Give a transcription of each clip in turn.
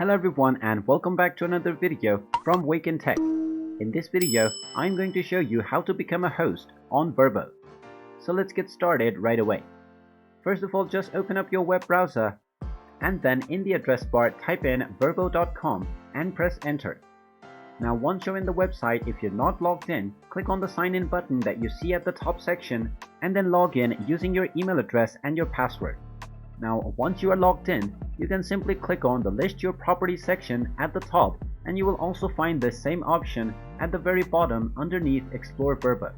Hello everyone and welcome back to another video from Wake&Tech. In this video, I'm going to show you how to become a host on VRBO. So let's get started right away. First of all, just open up your web browser and then in the address bar type in vrbo.com and press enter. Now once you're in the website, if you're not logged in, click on the sign in button that you see at the top section and then log in using your email address and your password. Now once you are logged in, you can simply click on the list your properties section at the top and you will also find this same option at the very bottom underneath Explore VRBO.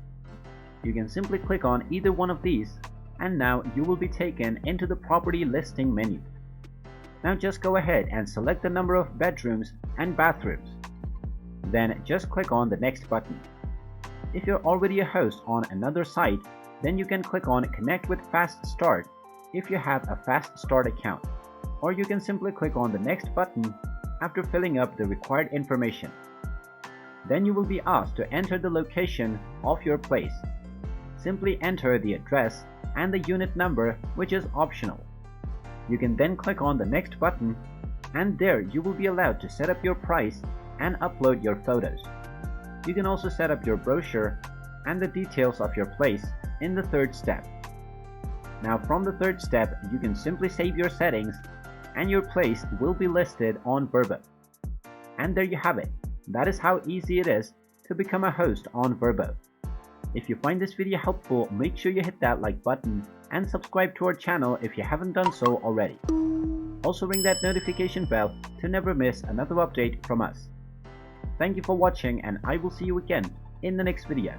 You can simply click on either one of these and now you will be taken into the property listing menu. Now just go ahead and select the number of bedrooms and bathrooms. Then just click on the next button. If you're already a host on another site, then you can click on Connect with Fast Start if you have a Fast Start account, or you can simply click on the next button after filling up the required information. Then you will be asked to enter the location of your place. Simply enter the address and the unit number, which is optional. You can then click on the next button and there you will be allowed to set up your price and upload your photos. You can also set up your brochure and the details of your place in the third step. Now from the third step, you can simply save your settings and your place will be listed on VRBO. And there you have it. That is how easy it is to become a host on VRBO. If you find this video helpful, make sure you hit that like button and subscribe to our channel if you haven't done so already. Also ring that notification bell to never miss another update from us. Thank you for watching and I will see you again in the next video.